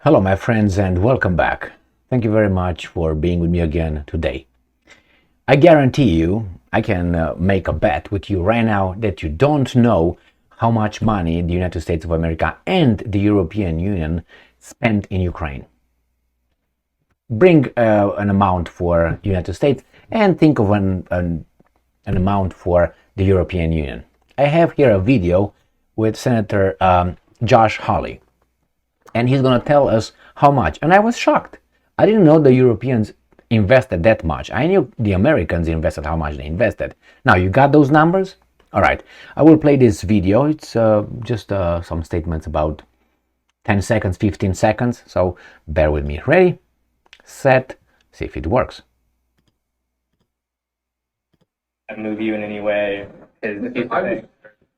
Hello, my friends, and welcome back. Thank you very much for being with me again today. I guarantee you, I can make a bet with you right now that you don't know how much money the United States of America and the European Union spent in Ukraine. Bring an amount for the United States and think of an amount for the European Union. I have here a video with Senator Josh Hawley. And he's going to tell us how much. And I was shocked. I didn't know the Europeans invested that much. I knew the Americans invested how much they invested. Now, you got those numbers? All right. I will play this video. It's just some statements about 10 seconds, 15 seconds. So bear with me. Ready, set, see if it works. Move you in any way?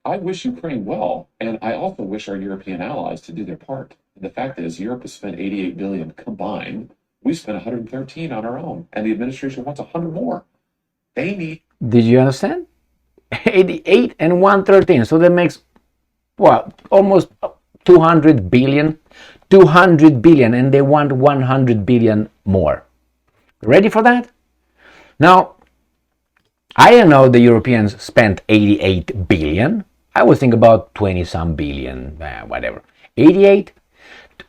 I wish Ukraine well, and I also wish our European allies to do their part. The fact is, Europe has spent 88 billion combined. We spent 113 on our own, and the administration wants 100 more. They need. Did you understand? 88 and 113. So that makes what? Almost 200 billion. 200 billion, and they want 100 billion more. Ready for that? Now, I didn't know the Europeans spent 88 billion. I was thinking about 20-some billion, whatever. 88?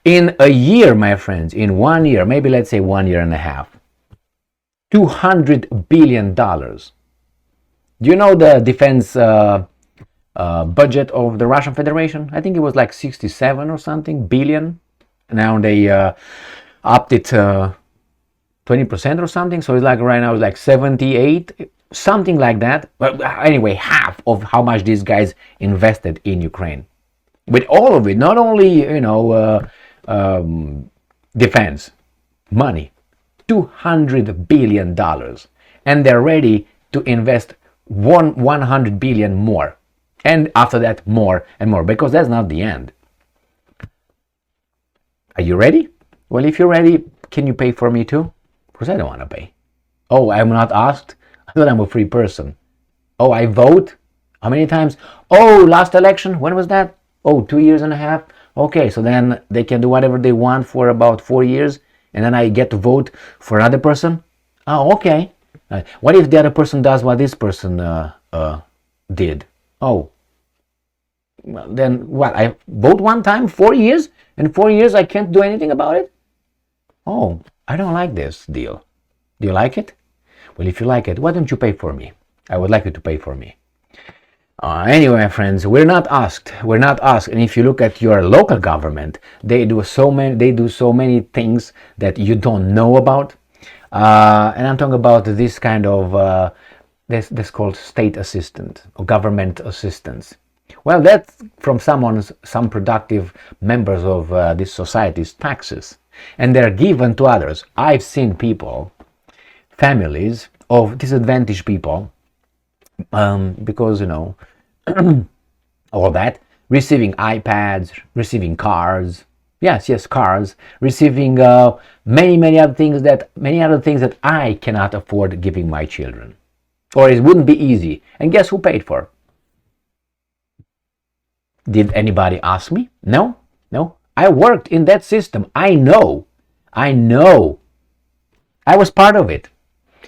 In a year, my friends, in 1 year, maybe let's say 1 year and a half, $200 billion. Do you know the defense budget of the Russian Federation? I think it was like 67 or something billion. Now they upped it 20% or something. So it's like right now it's like 78, something like that. But anyway, half of how much these guys invested in Ukraine. With all of it, not only, defense, money, $200 billion. And they're ready to invest 100 billion more. And after that, more and more, because that's not the end. Are you ready? Well, if you're ready, can you pay for me too? Because I don't want to pay. Oh, I'm not asked? I thought I'm a free person. Oh, I vote? How many times? Oh, last election, when was that? Oh, 2 years and a half? Okay, so then they can do whatever they want for about 4 years, and then I get to vote for another person? Oh, okay. What if the other person does what this person did? Oh, well, then what? I vote one time, 4 years? In 4 years I can't do anything about it? Oh, I don't like this deal. Do you like it? Well, if you like it, why don't you pay for me? I would like you to pay for me. Anyway, my friends, we're not asked. And if you look at your local government, they do so many things that you don't know about. And I'm talking about this kind of this called state assistant or government assistance. Well, that's from some productive members of this society's taxes, and they're given to others. I've seen people, families of disadvantaged people, because all that, receiving iPads, receiving cars, yes, cars, receiving many other things that I cannot afford giving my children, or it wouldn't be easy. And guess who paid for? Did anybody ask me? No. I worked in that system. I know. I was part of it.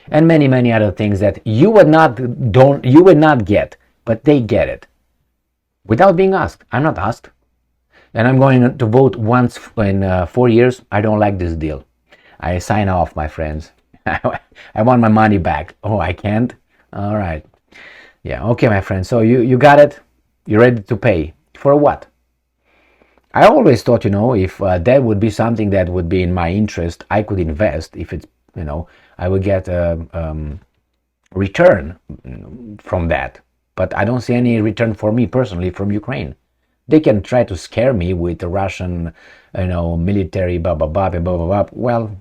And many other things that you would not get, but they get it without being asked. I'm not asked, and I'm going to vote once in 4 years. I don't like this deal. I sign off, my friends. I want my money back. Oh, I can't. All right. Yeah. Okay, my friends. So you got it. You're ready to pay for what? I always thought, if that would be something that would be in my interest, I could invest. If it's, I would get a return from that. But I don't see any return for me personally from Ukraine. They can try to scare me with the Russian, military, blah, blah, blah, blah, blah, blah. Well,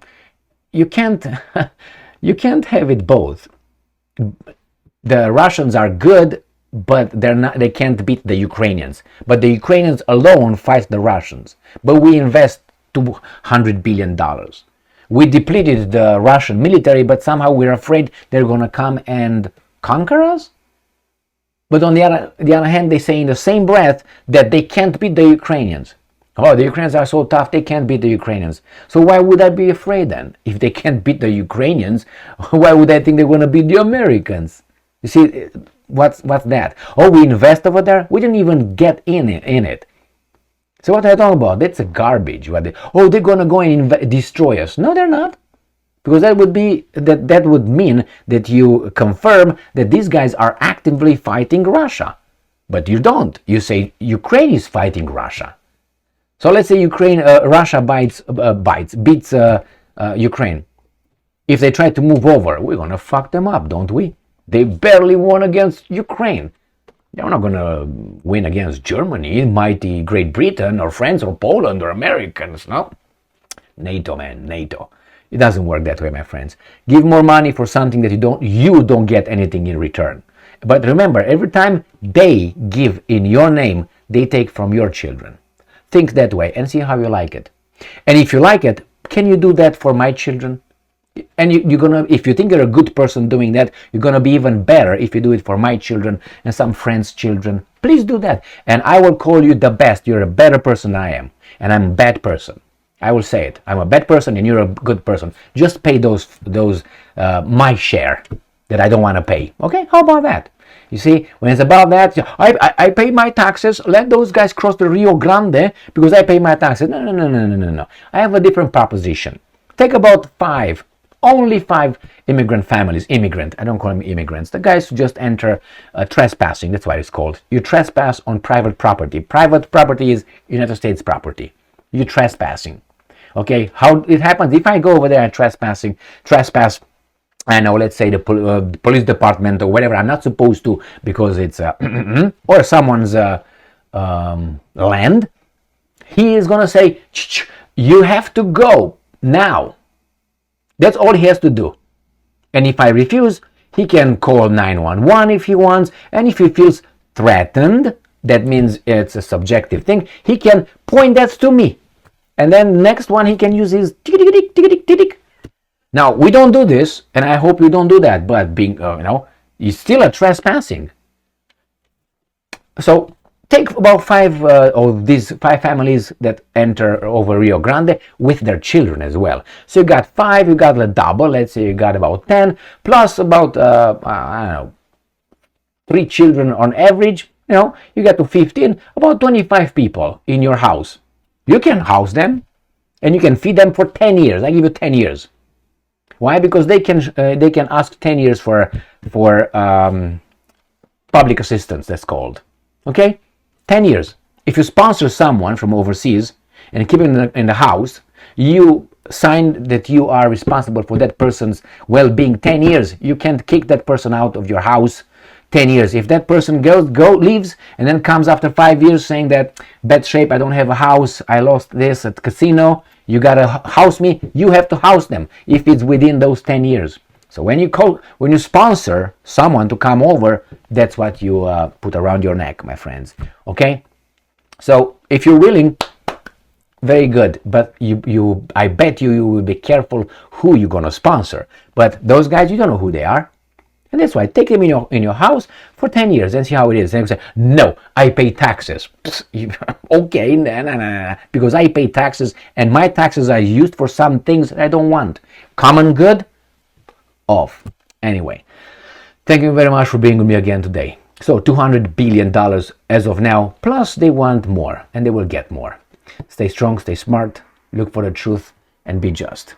you can't have it both. The Russians are good, but they can't beat the Ukrainians. But the Ukrainians alone fight the Russians. But we invest $200 billion. We depleted the Russian military, but somehow we're afraid they're going to come and conquer us? But on the other hand, they say in the same breath that they can't beat the Ukrainians. Oh, the Ukrainians are so tough, they can't beat the Ukrainians. So why would I be afraid then? If they can't beat the Ukrainians, why would I think they're going to beat the Americans? You see, what's that? Oh, we invest over there? We didn't even get in it. So what are you talking about? That's a garbage. Oh, they're going to go and destroy us. No, they're not. Because that would mean that you confirm that these guys are actively fighting Russia. But you don't. You say Ukraine is fighting Russia. So let's say Russia beats Ukraine. If they try to move over, we're gonna fuck them up, don't we? They barely won against Ukraine. They're not gonna win against Germany, mighty Great Britain, or France, or Poland, or Americans, no? NATO, man, NATO. It doesn't work that way, my friends. Give more money for something that you don't get anything in return. But remember, every time they give in your name, they take from your children. Think that way and see how you like it. And if you like it, can you do that for my children? And if you think you're a good person doing that, you're gonna be even better if you do it for my children and some friends' children. Please do that, and I will call you the best. You're a better person than I am, and I'm a bad person. I will say it. I'm a bad person, and you're a good person. Just pay those my share that I don't want to pay. Okay, how about that? You see, when it's about that, I pay my taxes. Let those guys cross the Rio Grande because I pay my taxes. No. I have a different proposition. Take about only five immigrant families. I don't call them immigrants. The guys who just enter trespassing. That's what it's called. You trespass on private property. Private property is United States property. You're trespassing. Okay, how it happens? If I go over there and trespass, I know, let's say the police department or whatever, I'm not supposed to because it's or someone's land. He is gonna say, you have to go now. That's all he has to do. And if I refuse, he can call 911 if he wants, and if he feels threatened, that means it's a subjective thing, he can point that to me. And then next one he can use his tick. Now, we don't do this, and I hope you don't do that, but being, it's still a trespassing. So take about five of these five families that enter over Rio Grande with their children as well. So you got five, you got a double, let's say you got about 10, plus about, 3 children on average, you get to 15, about 25 people in your house. You can house them, and you can feed them for 10 years. I give you 10 years. Why? Because they can ask 10 years for public assistance, that's called. Okay? 10 years. If you sponsor someone from overseas and keep him in the house, you sign that you are responsible for that person's well-being 10 years. You can't kick that person out of your house 10 years. If that person leaves and then comes after 5 years saying that bad shape, I don't have a house, I lost this at casino, you gotta house me, you have to house them if it's within those 10 years. So when you sponsor someone to come over, that's what you put around your neck, my friends. Okay? So if you're willing, very good, but I bet you will be careful who you're gonna sponsor. But those guys, you don't know who they are. And that's why take them in your house for 10 years and see how it is. And you say, no, I pay taxes. Okay, nah, because I pay taxes and my taxes are used for some things I don't want. Common good, off. Anyway, thank you very much for being with me again today. So $200 billion as of now, plus they want more and they will get more. Stay strong, stay smart, look for the truth and be just.